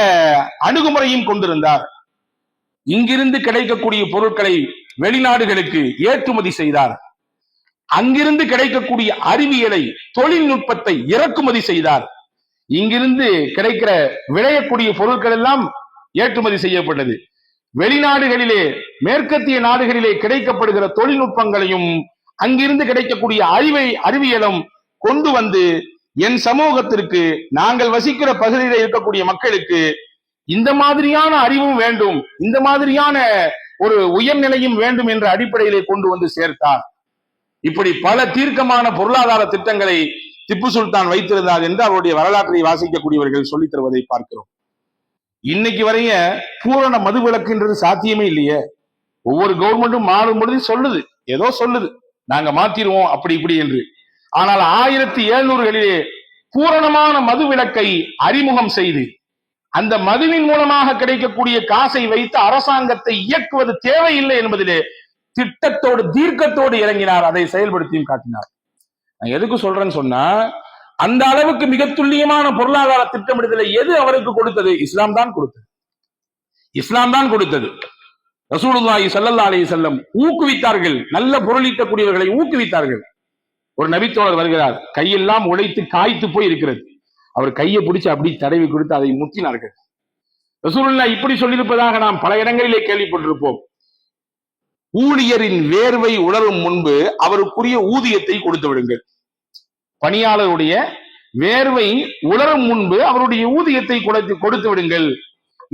அணுகுமுறையும் கொண்டிருந்தார். இங்கிருந்து கிடைக்கக்கூடிய பொருட்களை வெளிநாடுகளுக்கு ஏற்றுமதி செய்தார். அங்கிருந்து கிடைக்கக்கூடிய அறிவியலை, தொழில்நுட்பத்தை இறக்குமதி செய்தார். இங்கிருந்து கிடைக்கிற விளையக்கூடிய பொருட்கள் எல்லாம் ஏற்றுமதி செய்யப்பட்டது. வெளிநாடுகளிலே, மேற்கத்திய நாடுகளிலே கிடைக்கப்படுகிற தொழில்நுட்பங்களையும் அங்கிருந்து கிடைக்கக்கூடிய அறிவியலும் கொண்டு வந்து என் சமூகத்திற்கு, நாங்கள் வசிக்கிற பகுதியில் இருக்கக்கூடிய மக்களுக்கு இந்த மாதிரியான அறிவும் வேண்டும், இந்த மாதிரியான ஒரு உயர்நிலையும் வேண்டும் என்ற அடிப்படையிலே கொண்டு வந்து சேர்த்தார். இப்படி பல தீர்க்கமான பொருளாதார திட்டங்களை திப்பு சுல்தான் வைத்திருந்தார் என்று அவருடைய வரலாற்றை வாசிக்கக்கூடியவர்கள் சொல்லித் தருவதை பார்க்கிறோம். இன்னைக்கு வரைய பூரண மதுவிலக்குன்றது சாத்தியமே இல்லையே. ஒவ்வொரு கவர்மெண்ட்டும் மாறும் பொழுது சொல்லுது, ஏதோ சொல்லுது, நாங்க மாத்திருவோம் அப்படி இப்படி என்று. ஆனால் 1700களிலே பூரணமான மதுவிலக்கை அறிமுகம் செய்து அந்த மதுவின் மூலமாக கிடைக்கக்கூடிய காசை வைத்து அரசாங்கத்தை இயக்குவது தேவையில்லை என்பதிலே திட்டத்தோடு, தீர்க்கத்தோடு இறங்கினார். அதை செயல்படுத்தியும் காட்டினார். நான் எதுக்கு சொல்றேன்னு சொன்னா, அந்த அளவுக்கு மிக துல்லியமான பொருளாதார திட்டமிடுதலை எது அவருக்கு கொடுத்தது? இஸ்லாம் தான் கொடுத்தது. இஸ்லாம் தான் கொடுத்தது. ரசூலுல்லாஹி ஸல்லல்லாஹு அலைஹி வஸல்லம் ஊக்குவித்தார்கள், நல்ல பொருளீட்டக்கூடியவர்களை ஊக்குவித்தார்கள். ஒரு நபித்தோழர் வருகிறார், கையெல்லாம் உழைத்து காய்த்து போய் இருக்கிறது. அவர் கையை பிடிச்சு அப்படி தடவி கொடுத்து அதை முத்தினார்கள். ரசூலுல்லாஹ் இப்படி சொல்லியிருப்பதாக நாம் பல இடங்களிலே கேள்விப்பட்டிருப்போம். ஊழியரின் வேர்வை உணரும் முன்பு அவருக்குரிய ஊதியத்தை கொடுத்து விடுங்கள். பணியாளருடைய வேர்வை உணரும் முன்பு அவருடைய ஊதியத்தை கொடுத்து விடுங்கள்.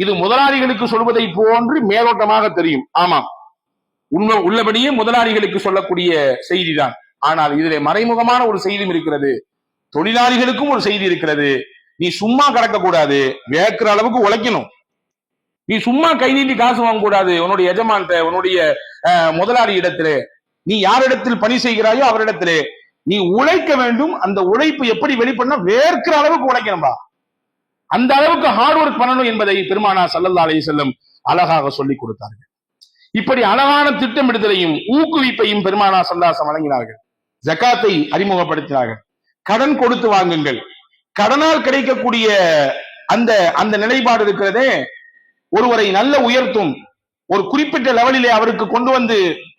இது முதலாளிகளுக்கு சொல்வதை போன்று மேலோட்டமாக தெரியும். ஆமாம், உண்மை உள்ளபடியே முதலாளிகளுக்கு சொல்லக்கூடிய செய்திதான். ஆனால் இதிலே மறைமுகமான ஒரு செய்தியும் இருக்கிறது. தொழிலாளிகளுக்கும் ஒரு செய்தி இருக்கிறது. நீ சும்மா கடக்க கூடாது, வேக்கிற அளவுக்கு உழைக்கணும். நீ சும்மா கை நீட்டி காசு வாங்க கூடாது. உன்னுடைய எஜமான்ட்ட, உன்னுடைய முதலாளி இடத்திலே, நீ யாரிடத்தில் பணி செய்கிறாயோ அவரிடத்திலே நீ உழைக்க வேண்டும். அந்த உழைப்பு எப்படி வெளிப்படணும்? வேர்க்கிற அளவுக்கு உழைக்கணும்பா, அந்த அளவுக்கு ஹார்ட் ஒர்க் பண்ணணும் என்பதை பெருமானார் ஸல்லல்லாஹு அலைஹி வஸல்லம் அழகாக சொல்லிக் கொடுத்தார்கள். இப்படி அழகான திட்டமிடுதலையும் ஊக்குவிப்பையும் பெருமானார் ஸல்லல்லாஹு அலைஹி வஸல்லம் வழங்கினார்கள். ஜகாத்தை அறிமுகப்படுத்தினார்கள். கடன் கொடுத்து வாங்குங்கள். கடனால் கிடைக்கக்கூடிய அந்த அந்த நிலைப்பாடு இருக்கிறதே, ஒருவரை நல்ல உயர்த்தும். ஒரு குறிப்பிட்ட லெவலிலே அவருக்கு கொண்டு வந்து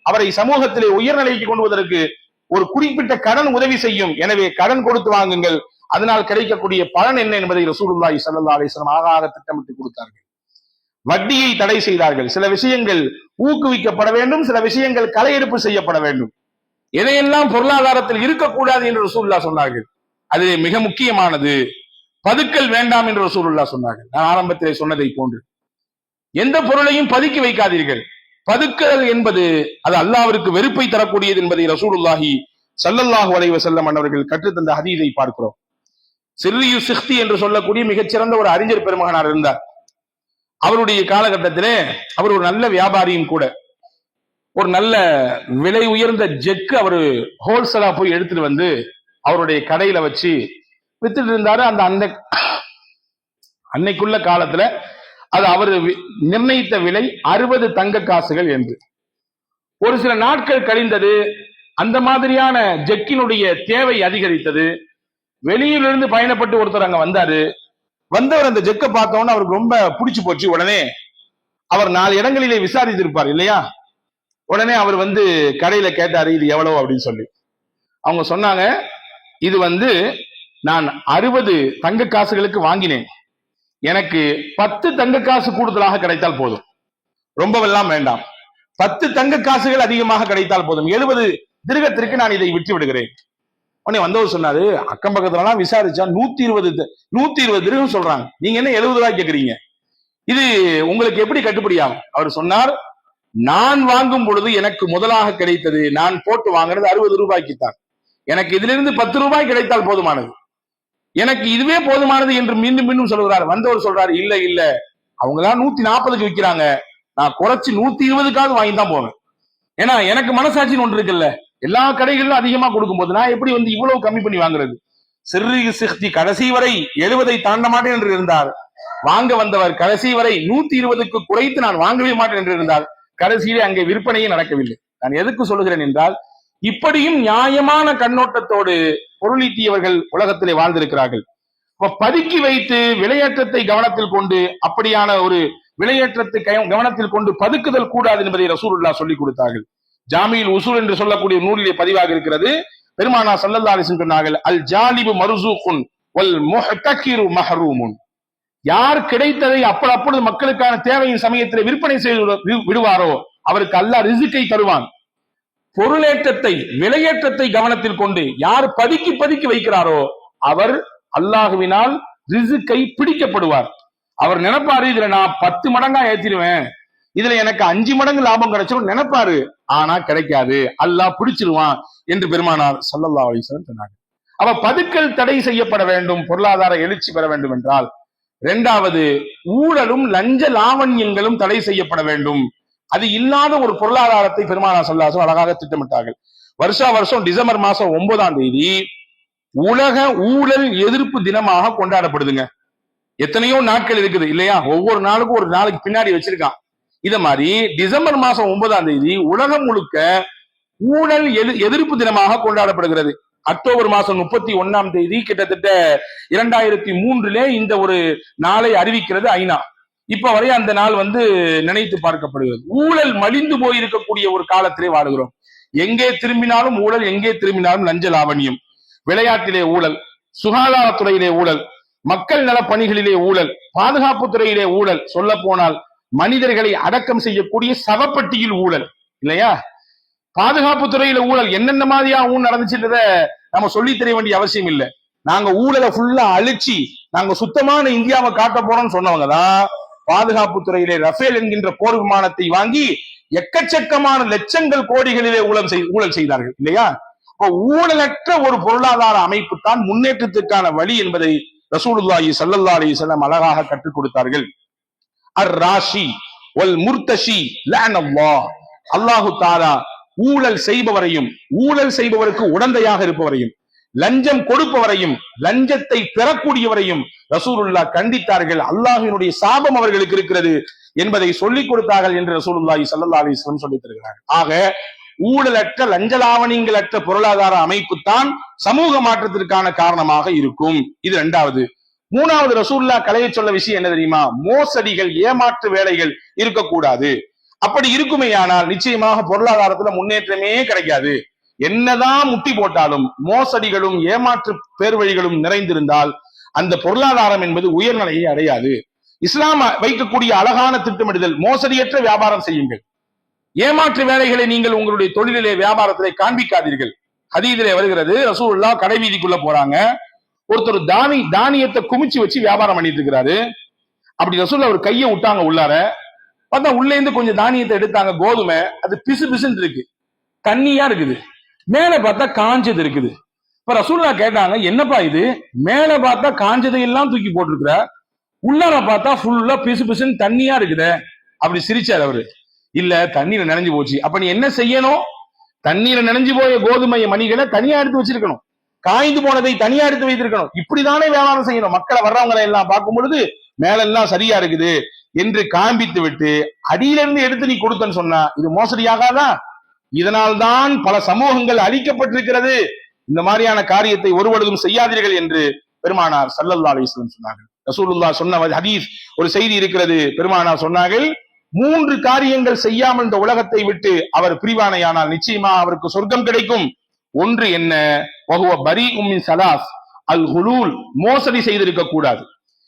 அவரை சமூகத்திலே உயர்நிலைக்கு கொண்டு வருவதற்கு ஒரு குறிப்பிட்ட கடன் உதவி செய்யும். எனவே கடன் கொடுத்து வாங்குங்கள். அதனால் கிடைக்கக்கூடிய பலன் என்ன என்பதை ரசூலுல்லாஹி ஸல்லல்லாஹு அலைஹி வஸல்லம் ஆகாக திட்டமிட்டு கொடுத்தார்கள். வட்டியை தடை செய்தார்கள். சில விஷயங்கள் ஊக்குவிக்கப்பட வேண்டும், சில விஷயங்கள் களையெடுப்பு செய்யப்பட வேண்டும். எதையெல்லாம் பொருளாதாரத்தில் இருக்கக்கூடாது என்று ரசூலுல்லாஹ் சொன்னார்கள். அது மிக முக்கியமானது. பதுக்கல் வேண்டாம் என்று ரசூலுல்லாஹ் சொன்னார்கள். நான் ஆரம்பத்திலே சொன்னதை போன்று எந்த பொருளையும் பதுக்கி வைக்காதீர்கள். பதுக்கல் என்பது அது அல்லாஹ்விற்கு வெறுப்பை தரக்கூடியது என்பதை ரசூலுல்லாஹி ஸல்லல்லாஹு அலைஹி வஸல்லம் அவர்கள் கற்றுத்தந்த ஹதீஸை பார்க்கிறோம். சிர்ரியு சிக்தி என்று சொல்லக்கூடிய மிகச்சிறந்த ஒரு அறிஞர் பெருமகனார் இருந்தார். அவருடைய காலகட்டத்திலே அவர் ஒரு நல்ல வியாபாரியும் கூட. ஒரு நல்ல விலை உயர்ந்த ஜெக்கு அவரு ஹோல்சேலா போய் எடுத்துட்டு வந்து அவருடைய கடையில வச்சு வித்துட்டு இருந்தாரு. அந்த அன்னைக்குள்ள காலத்துல அது அவர் நிர்ணயித்த விலை 60 தங்க காசுகள் என்று. ஒரு சில நாட்கள் கழிந்தது. அந்த மாதிரியான ஜெக்கினுடைய தேவை அதிகரித்தது. வெளியிலிருந்து பயணப்பட்டு ஒருத்தர் அங்க வந்தாரு. வந்தவர் அந்த ஜெக்கை பார்த்தோன்னு அவருக்கு ரொம்ப பிடிச்சு போச்சு. உடனே அவர் 4 இடங்களிலே விசாரித்திருப்பார் இல்லையா? உடனே அவர் கடையில கேட்டாரு, இது எவ்வளவு அப்படின்னு சொல்லி. அவங்க சொன்னாங்க, இது நான் 60 தங்க காசுகளுக்கு வாங்கினேன். எனக்கு 10 தங்க காசு கூடுதலாக கிடைத்தால் போதும், ரொம்பவெல்லாம் வேண்டாம். 10 தங்க காசுகள் அதிகமாக கிடைத்தால் போதும், 70 திருகத்திற்கு நான் இதை விட்டு விடுகிறேன். உடனே வந்தவர் சொன்னாரு, அக்கம் பக்கத்துல எல்லாம் விசாரிச்சா 120 திருகம் சொல்றாங்க, நீங்க என்ன 70 ரூபாய் கேக்குறீங்க, இது உங்களுக்கு எப்படி கட்டுப்படியாகும்? அவர் சொன்னார், நான் வாங்கும் பொழுது எனக்கு முதலாக கிடைத்தது, நான் போட்டு வாங்குறது 60 ரூபாய்க்கு தான். எனக்கு இதிலிருந்து 10 ரூபாய் கிடைத்தால் போதுமானது, எனக்கு இதுவே போதுமானது என்று மீண்டும் மீண்டும் சொல்கிறார். வந்தவர் சொல்றாரு, இல்ல இல்ல, அவங்க எல்லாம் 140க்கு விற்கிறாங்க, நான் குறைச்சு 120க்காவது வாங்கி தான் போவேன். ஏன்னா எனக்கு மனசாட்சின்னு ஒன்று இருக்குல்ல, எல்லா கடைகளிலும் அதிகமா கொடுக்கும் போது நான் எப்படி இவ்வளவு கம்மி பண்ணி வாங்குறது? சிறு சிக்தி கடைசி வரை 70 தாண்ட மாட்டேன் என்று இருந்தார். வாங்க வந்தவர் கடைசி வரை 120க்கு குறைத்து நான் வாங்கவே மாட்டேன் என்று இருந்தார். கடைசியிலே அங்கே விற்பனையே நடக்கவில்லை. நான் எதுக்கு சொல்லுகிறேன் என்றால், இப்படியும் நியாயமான கண்ணோட்டத்தோடு பொருளீட்டியவர்கள் உலகத்திலே வாழ்ந்திருக்கிறார்கள். பதுக்கி வைத்து விலையேற்றத்தை கவனத்தில் கொண்டு, அப்படியான ஒரு விலையேற்றத்தை கவனத்தில் கொண்டு பதுக்குதல் கூடாது என்பதை ரசூலுல்லாஹ் சொல்லிக் கொடுத்தார்கள். ஜாமியுல் உசூல் என்று சொல்லக்கூடிய நூலிலே பதிவாக இருக்கிறது. பெருமானார் ஸல்லல்லாஹு அலைஹி வஸல்லம் சொன்னார்கள், அல் ஜாலிபு மர்சூகுன் வல் முஹ்தகிரு மஹ்ரூமுன். யார் கிடைத்ததை அப்பொழுது மக்களுக்கான தேவையின் சமயத்தில் விற்பனை செய்து விடுவாரோ அவருக்கு அல்லாஹ் ரிஸ்கை தருவான். பொருளேற்றத்தை விலையேற்றத்தை கவனத்தில் கொண்டு யார் பதுக்கி பதுக்கி வைக்கிறாரோ அவர் அல்லாஹுவினால் ரிஸ்கை பிடிக்கப்படுவார். அவர் நினைப்பாரு, இதுல நான் 10 மடங்கா ஏத்திடுவேன், இதுல எனக்கு 5 மடங்கு லாபம் கிடைச்சிடும் நினைப்பாரு, ஆனா கிடைக்காது, அல்லாஹ் பிடிச்சிருவான் என்று பெருமானார் ஸல்லல்லாஹு அலைஹி வஸல்லம் சொன்னாங்க. அப்ப பதுக்கல் தடை செய்யப்பட வேண்டும், பொருளாதார எழுச்சி பெற வேண்டும் என்றால். இரண்டாவது, ஊழலும் லஞ்ச லாவண்யங்களும் தடை செய்யப்பட வேண்டும். அது இல்லாத ஒரு பொருளாதாரத்தை பெருமானார் ஸல்லல்லாஹு அலைஹி வஸல்லம் அழகாக திட்டமிட்டார்கள். வருஷம் டிசம்பர் மாசம் 9ஆம் தேதி உலக ஊழல் எதிர்ப்பு தினமாக கொண்டாடப்படுதுங்க. எத்தனையோ நாட்கள் இருக்குது இல்லையா? ஒவ்வொரு நாளுக்கும் ஒரு நாளுக்கு பின்னாடி வச்சிருக்கான். இத மாதிரி டிசம்பர் மாசம் 9ஆம் தேதி உலகம் முழுக்க ஊழல் எதிர்ப்பு தினமாக கொண்டாடப்படுகிறது. அக்டோபர் மாசம் 31ஆம் தேதி கிட்டத்தட்ட 2003 இந்த ஒரு நாளை அறிவிக்கிறது ஐநா. இப்ப வரை அந்த நாள் நினைத்து பார்க்கப்படுகிறது. ஊழல் மலிந்து போயிருக்கக்கூடிய ஒரு காலத்திலே வாழுகிறோம். எங்கே திரும்பினாலும் ஊழல், எங்கே திரும்பினாலும் லஞ்ச லாவண்யம். விளையாட்டிலே ஊழல், சுகாதாரத்துறையிலே ஊழல், மக்கள் நல பணிகளிலே ஊழல், பாதுகாப்பு துறையிலே ஊழல், சொல்ல போனால் மனிதர்களை அடக்கம் செய்யக்கூடிய சவப்பட்டியில் ஊழல் இல்லையா? பாதுகாப்பு துறையில ஊழல் என்னென்ன மாதிரியா ஊழல் நடந்துச்சுன்றத நம்ம சொல்லி தெரிய வேண்டிய அவசியம் இல்லை. நாங்க ஊழலை ஃபுல்லா அழிச்சு நாங்க சுத்தமான இந்தியாவை காட்ட போறோம்னு சொன்னவங்க தான் பாதுகாப்பு துறையிலே ரஃபேல் என்கின்ற போர் விமானத்தை வாங்கி எக்கச்சக்கமான லட்சங்கள் கோடிகளிலே ஊழல் செய்தார்கள் இல்லையா? ஊழலற்ற ஒரு பொருளாதார அமைப்பு தான் முன்னேற்றத்துக்கான வழி என்பதை ரசூலுல்லாஹி ஸல்லல்லாஹு அலைஹி வஸல்லம் அழகாக கற்றுக் கொடுத்தார்கள். அர் ராஷி வல் முர்தஷி லஅனல்லாஹ். அல்லாஹு தஆலா ஊழல் செய்பவரையும் ஊழல் செய்பவருக்கு உடந்தையாக இருப்பவரையும் லஞ்சம் கொடுப்பவரையும் லஞ்சத்தை பெறக்கூடியவரையும் ரசூலுல்லாஹ் கண்டித்தார்கள். அல்லாஹ்வினுடைய சாபம் அவர்களுக்கு இருக்கிறது என்பதை சொல்லிக் கொடுத்தார்கள் என்று ரசூலுல்லாஹி ஸல்லல்லாஹு அலைஹி வஸல்லம் சொல்லித் தருகிறார்கள். ஆக ஊழலற்ற லஞ்சலாவணிகளற்ற பொருளாதார அமைப்பு தான் சமூக மாற்றத்திற்கான காரணமாக இருக்கும். இது இரண்டாவது. மூணாவது, ரசூலுல்லாஹ் கலைய சொல்ல விஷயம் என்ன தெரியுமா? மோசடிகள், ஏமாற்று வேலைகள் இருக்கக்கூடாது. அப்படி இருக்குமேயானால் நிச்சயமாக பொருளாதாரத்துல முன்னேற்றமே கிடைக்காது. என்னதான் முட்டி போட்டாலும் மோசடிகளும் ஏமாற்று பேர்வழிகளும் நிறைந்திருந்தால் அந்த பொருளாதாரம் என்பது உயர்நிலையை அடையாது. இஸ்லாம் வைக்கக்கூடிய அழகான திட்டமிடுதல், மோசடியற்ற வியாபாரம் செய்யுங்கள், ஏமாற்று வேலைகளை நீங்கள் உங்களுடைய தொழிலிலே வியாபாரத்திலே காண்பிக்காதீர்கள். ஹதீஸிலே வருகிறது, ரசூலுல்லாஹ் கடை வீதிக்குள்ள போறாங்க, ஒருத்தர் தானியத்தை குமிச்சு வச்சு வியாபாரம் பண்ணிட்டு இருக்கிறாரு. அப்படி ரசூலுல்லாஹ் ஒரு கையை விட்டாங்க உள்ளார, பார்த்தா உள்ளே இருந்து கொஞ்சம் தானியத்தை எடுத்தாங்க, கோதுமை, அது பிசு பிசுன்னு இருக்கு, தண்ணியா இருக்குது, மேல பார்த்தா காஞ்சது இருக்குது. இப்ப ரசூலுல்லாஹ் கேட்டாங்க, என்னப்பா இது, மேல பார்த்தா காஞ்சதை எல்லாம் தூக்கி போட்டிருக்கிற, உள்ளார பார்த்தா ஃபுல்லா பிசு பிசுன்னு தண்ணியா இருக்குதே. அப்படி சிரிச்சார் அவரு. இல்ல, தண்ணீரை நனைஞ்சு போச்சு. அப்ப நீ என்ன செய்யணும்? தண்ணீரை நனைஞ்சு போய கோதுமை மணிகளை தனியா எடுத்து வச்சிருக்கணும், காய்ந்து போனதை தனியா எடுத்து வைத்திருக்கணும். இப்படிதானே வியாபாரம் செய்யணும். மக்களை வர்றவங்களை எல்லாம் பார்க்கும் பொழுது மேலெல்லாம் சரியா இருக்குது என்று காண்பித்து விட்டு அடியிலிருந்து எடுத்து நீ கொடுத்தன்னு சொன்னா இது மோசடி ஆகாதா? இதனால்தான் பல சமூகங்கள் அழிக்கப்பட்டிருக்கிறது. இந்த மாதிரியான காரியத்தை ஒருவருதும் செய்யாதீர்கள் என்று பெருமானார் ஸல்லல்லாஹு அலைஹி வஸல்லம் சொன்னார்கள். ரசூலுல்லாஹ் சொன்ன ஹதீஸ் ஒரு செய்தி இருக்கிறது. பெருமானார் சொன்னார்கள், 3 காரியங்கள் செய்யாமல் இந்த உலகத்தை விட்டு அவர் பிரிவானையானால் நிச்சயமாக அவருக்கு சொர்க்கம் கிடைக்கும். ஒன்று என்ன? வஹுவ பரீஉம் மின் ஸலாஸ், அல் ஹுலூல், மோசடி செய்திருக்க கூடாது.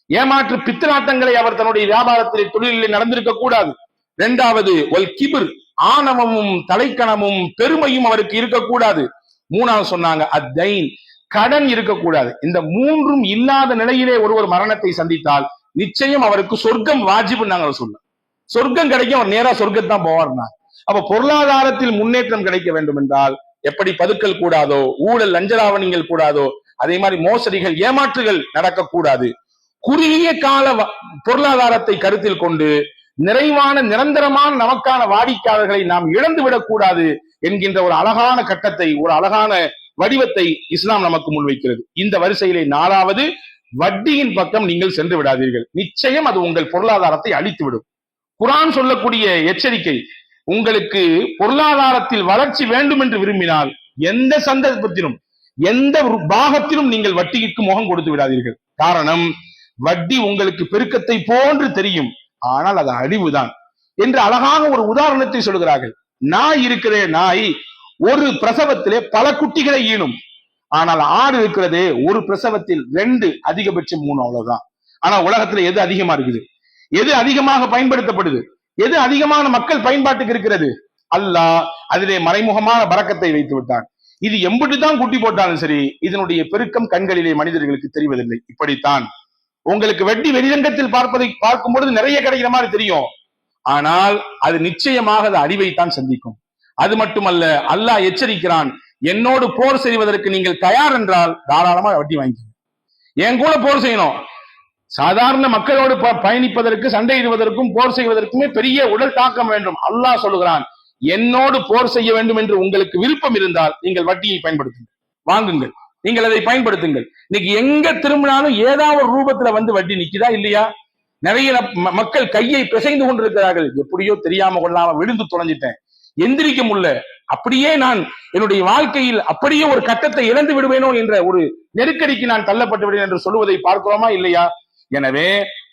ஏமாற்று பித்தலாட்டங்களை அவர் தன்னுடைய வியாபாரத்திலே தொழிலில் நடந்திருக்க கூடாது. இரண்டாவது வல் கிப்ர், ஆணவமும் தலைக்கணமும் பெருமையும் அவருக்கு இருக்கக்கூடாது. மூணாவது சொன்னாங்க அத்தைன், கடன் இருக்கக்கூடாது. இந்த 3ம் இல்லாத நிலையிலே ஒருவர் மரணத்தை சந்தித்தால் நிச்சயம் அவருக்கு சொர்க்கம் வாஜிபு. நாங்க சொன்னோம் சொர்க்கம் கிடைக்கும், அவர் நேரா சொர்க்கத்தான் போவார்னா. அப்ப பொருளாதாரத்தில் முன்னேற்றம் கிடைக்க வேண்டும் என்றால் எப்படி பதுக்கல் கூடாதோ, ஊழல் லஞ்சலாவணிகள் கூடாதோ, அதே மாதிரி மோசடிகள் ஏமாற்றுகள் நடக்கக்கூடாது. குறுகிய கால பொருளாதாரத்தை கருத்தில் கொண்டு நிறைவான நிரந்தரமான நமக்கான வாடிக்கையாளர்களை நாம் இழந்து விடக்கூடாது என்கின்ற ஒரு அழகான கட்டத்தை, ஒரு அழகான வடிவத்தை இஸ்லாம் நமக்கு முன்வைக்கிறது. இந்த வரிசையிலே 4வது, வட்டியின் பக்கம் நீங்கள் சென்று விடாதீர்கள். நிச்சயம் அது உங்கள் பொருளாதாரத்தை அழித்துவிடும். குர்ஆன் சொல்லக்கூடிய எச்சரிக்கை, உங்களுக்கு பொருளாதாரத்தில் வளர்ச்சி வேண்டும் என்று விரும்பினால் எந்த சந்தர்ப்பத்திலும் எந்த பாகத்திலும் நீங்கள் வட்டிக்கு முகம் கொடுத்து விடாதீர்கள். காரணம், வட்டி உங்களுக்கு பெருக்கத்தை போன்று தெரியும், ஆனால் அது அழிவுதான் என்று அழகாக ஒரு உதாரணத்தை சொல்கிறார்கள். நாய் இருக்கிறே, நாய் ஒரு பிரசவத்திலே பல குட்டிகளை ஈனும். ஆனால் ஆடு இருக்கிறதே, ஒரு பிரசவத்தில் 2, அதிகபட்சம் 3, அவ்வளவுதான். ஆனா உலகத்துல எது அதிகமா இருக்குது? எது அதிகமாக பயன்படுத்தப்படுது? எது அதிகமான மக்கள் பயன்பாட்டுக்கு இருக்கிறது? அல்லாஹ் அதிலே மறைமுகமான பரக்கத்தை வைத்து விட்டான். இது எம்புட்டுதான் குட்டி போட்டாலும் சரி, இதனுடைய பெருக்கம் கண்களிலே மனிதர்களுக்கு தெரிவதில்லை. இப்படித்தான் உங்களுக்கு வட்டி வெளிரங்கத்தில் பார்க்கும் பொழுது நிறைய கிடைக்கிற மாதிரி தெரியும், ஆனால் அது நிச்சயமாக அது அழிவைத்தான் சந்திக்கும். அது மட்டுமல்ல, அல்லாஹ் எச்சரிக்கிறான், என்னோடு போர் செய்வதற்கு நீங்கள் தயார் என்றால் தாராளமா வட்டி வாங்கிக்கோங்க. என் கூட போர் செய்யணும். சாதாரண மக்களோடு பயணிப்பதற்கு, சண்டையிடுவதற்கும் போர் செய்வதற்குமே பெரிய உடல் தாக்கம் வேண்டும். அல்லாஹ் சொல்லுகிறான், என்னோடு போர் செய்ய வேண்டும் என்று உங்களுக்கு விருப்பம் இருந்தால் நீங்கள் வட்டியை பயன்படுத்துங்கள், வாங்குங்கள், நீங்கள் அதை பயன்படுத்துங்கள். இன்னைக்கு எங்க திரும்பினாலும் ஏதாவது ஒரு ரூபத்துல வந்து வட்டி நிக்குதா இல்லையா? நிறைய மக்கள் கையை பிசைந்து கொண்டிருக்கிறார்கள். எப்படியோ தெரியாம கொள்ளாம விழுந்து தொலைஞ்சிட்டேன், எந்திரிக்க முடியல, அப்படியே நான் என்னுடைய வாழ்க்கையில் அப்படியே ஒரு கட்டத்தை இழந்து விடுவேனோ என்ற ஒரு நெருக்கடிக்கு நான் தள்ளப்பட்டு விடுவேன் என்று சொல்லுவதை பார்க்கிறோமா இல்லையா? எனவே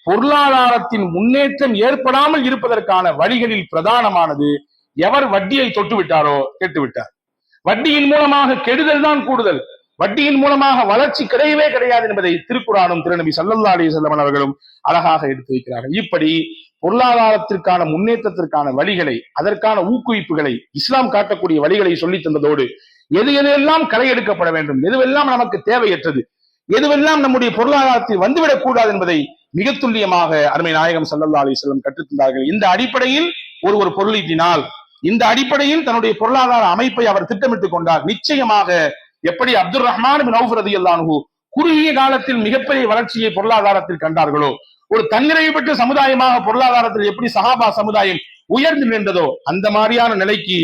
பொருளாதாரத்தின் முன்னேற்றம் ஏற்படாமல் இருப்பதற்கான வழிகளில் பிரதானமானது, எவர் வட்டியை தொட்டு விட்டாரோ கெட்டு விட்டார். வட்டியின் மூலமாக கெடுதல் தான் கூடுதல், வட்டியின் மூலமாக வளர்ச்சி கிடையவே கிடையாது என்பதை திருக்குர்ஆனும் திருநபி ஸல்லல்லாஹு அலைஹி வஸல்லம் அவர்களும் அழகாக எடுத்து வைக்கிறார்கள். இப்படி பொருளாதாரத்திற்கான முன்னேற்றத்திற்கான வழிகளை, அதற்கான ஊக்குவிப்புகளை, இஸ்லாம் காட்டக்கூடிய வழிகளை சொல்லி தந்ததோடு எது எதெல்லாம் களை எடுக்கப்பட வேண்டும், எதுவெல்லாம் நமக்கு தேவையற்றது, எதுவெல்லாம் நம்முடைய பொருளாதாரத்தில் வந்துவிடக் கூடாது என்பதை மிக துல்லியமாக அருமை நாயகம் ஸல்லல்லாஹு அலைஹி வஸல்லம் கற்றுத்தந்தார்கள். இந்த அடிப்படையில் ஒரு பொருளீட்டினால், இந்த அடிப்படையில் தன்னுடைய பொருளாதார அமைப்பை அவர் திட்டமிட்டுக் கொண்டார். நிச்சயமாக எப்படி அப்துல் ரஹ்மான் பின் அவுஃப் ரலியல்லாஹு அன்ஹு குறுகிய காலத்தில் மிகப்பெரிய வளர்ச்சியை பொருளாதாரத்தில் கண்டார்களோ, ஒரு தன்னிறைவு பெற்ற சமுதாயமாக பொருளாதாரத்தில் எப்படி சஹாபா சமுதாயம் உயர்ந்து நின்றதோ, அந்த மாதிரியான நிலைக்கு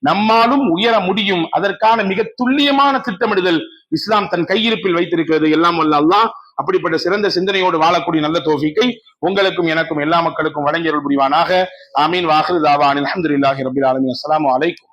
நம்மாலும் உயர முடியும். அதற்கான மிக துல்லியமான திட்டமிடுதல் இஸ்லாம் தன் கையிருப்பில் வைத்திருக்கிறது. எல்லாம் வல்ல அல்லாஹ் அப்படிப்பட்ட சிறந்த சிந்தனையோடு வாழக்கூடிய நல்ல தௌஃபீக்கை உங்களுக்கும் எனக்கும் எல்லா மக்களுக்கும் வழங்கியருள் புரிவானாக. ஆமீன். வாஹிரு தாவானில் அல்ஹம்துலில்லாஹி ரப்பில் ஆலமீன். அஸ்ஸலாமு அலைக்கும்.